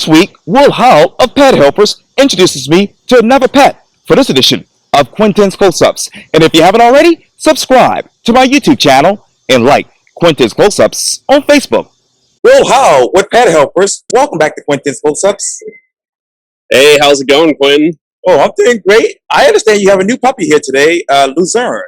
This week, Will Howell of Pet Helpers introduces me to another pet for this edition of Quintin's Close-Ups. And if you haven't already, subscribe to my YouTube channel and like Quintin's Close-Ups on Facebook. Will Howell with Pet Helpers. Welcome back to Quintin's Close-Ups. Hey, how's it going, Quintin? Oh, I'm doing great. I understand you have a new puppy here today, Luzerne.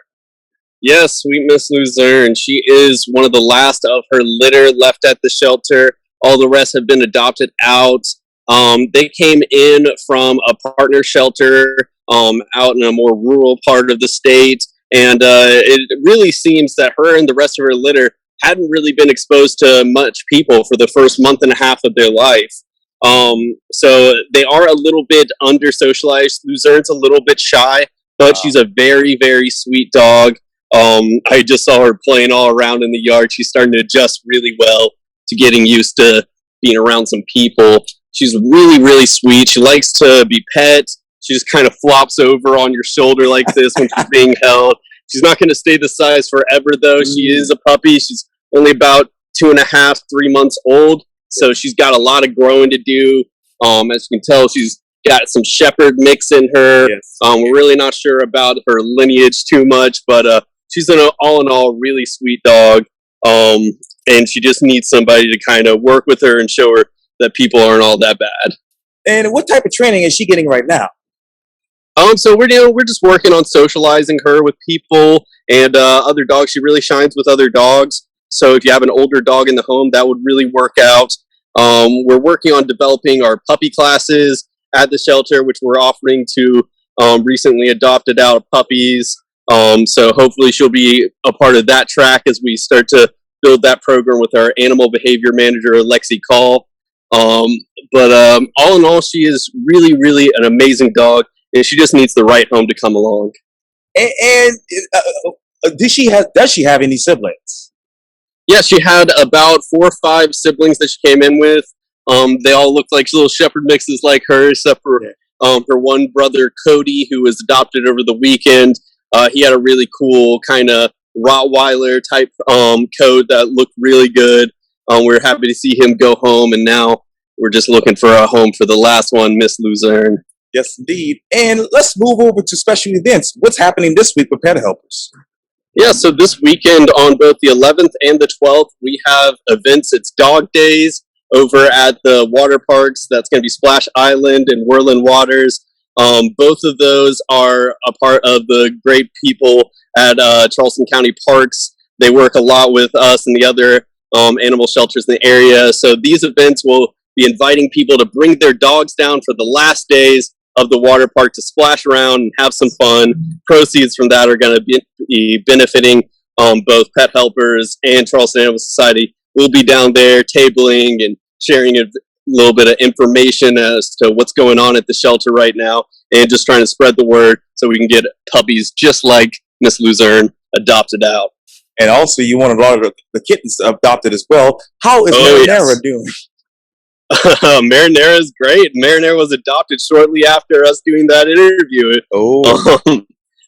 Yes, sweet Miss Luzerne. She is one of the last of her litter left at the shelter. All the rest have been adopted out. They came in from a partner shelter out in a more rural part of the state. And it really seems that her and the rest of her litter hadn't really been exposed to much people for the first month and a half of their life. So they are a little bit under-socialized. Luzerne's a little bit shy, but she's a very, very sweet dog. I just saw her playing all around in the yard. She's starting to adjust really well to getting used to being around some people. She's really, really sweet. She likes to be pet. She just kind of flops over on your shoulder like this when she's being held. She's not going to stay the size forever, though. She is a puppy. She's only about 2.5, 3 months old. So she's got a lot of growing to do. As you can tell, she's got some shepherd mix in her. Yes. We're really not sure about her lineage too much, but she's an all in all really sweet dog. And she just needs somebody to kind of work with her and show her that people aren't all that bad. And what type of training is she getting right now? So we're just working on socializing her with people and other dogs. She really shines with other dogs. So if you have an older dog in the home, that would really work out. We're working on developing our puppy classes at the shelter, which we're offering to recently adopted out puppies. So hopefully she'll be a part of that track as we start to build that program with our animal behavior manager, Lexi Call. But all in all, she is really, really an amazing dog, and she just needs the right home to come along. And does she have any siblings? Yeah, she had about 4 or 5 siblings that she came in with. They all looked like little shepherd mixes like her, except for her one brother, Cody, who was adopted over the weekend. He had a really cool kind of Rottweiler type coat that looked really good. We're happy to see him go home, and now we're just looking for a home for the last one, Miss Luzerne. Yes, indeed. And let's move over to special events. What's happening this week with Pet Helpers? Yeah, so this weekend on both the 11th and the 12th, we have events. It's Dog Days over at the water parks. That's going to be Splash Island and Whirling Waters. Both of those are a part of the great people at Charleston County Parks. They work a lot with us and the other animal shelters in the area. So these events will be inviting people to bring their dogs down for the last days of the water park to splash around and have some fun. Proceeds from that are going to be benefiting both Pet Helpers and Charleston Animal Society. We'll be down there tabling and sharing a little bit of information as to what's going on at the shelter right now, and just trying to spread the word so we can get puppies just like Miss Luzerne adopted out. And also, you want a lot of the kittens adopted as well. How is Marinara doing? Marinara is great. Marinara was adopted shortly after us doing that interview.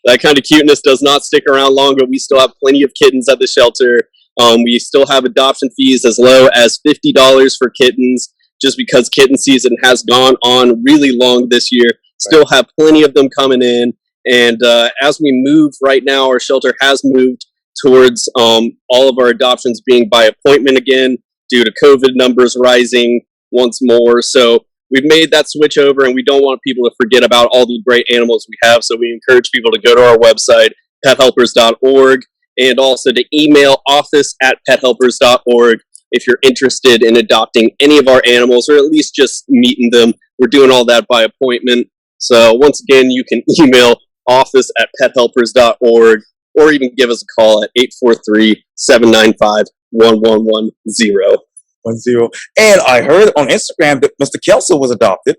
That kind of cuteness does not stick around long, but we still have plenty of kittens at the shelter. We still have adoption fees as low as $50 for kittens, just because kitten season has gone on really long this year. Still have plenty of them coming in. And as we move right now, our shelter has moved towards all of our adoptions being by appointment again due to COVID numbers rising once more. So we've made that switch over, and we don't want people to forget about all the great animals we have. So we encourage people to go to our website, pethelpers.org, and also to email office@pethelpers.org if you're interested in adopting any of our animals, or at least just meeting them. We're doing all that by appointment. So once again, you can email office@pethelpers.org, or even give us a call at 843-795-1110. And I heard on Instagram that Mr. Kelso was adopted.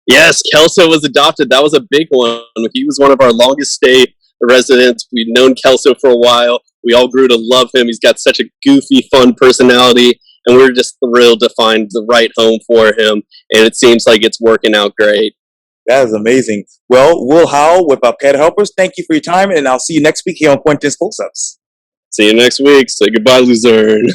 Yes, Kelso was adopted. That was a big one. He was one of our longest stay residents. We've known Kelso for a while. We all grew to love him. He's got such a goofy, fun personality, and we're just thrilled to find the right home for him, and it seems like it's working out great. That is amazing. Well, Will Howell with our Pet Helpers, thank you for your time, and I'll see you next week here on Quintin's Close-Ups. See you next week. Say goodbye, Luzerne.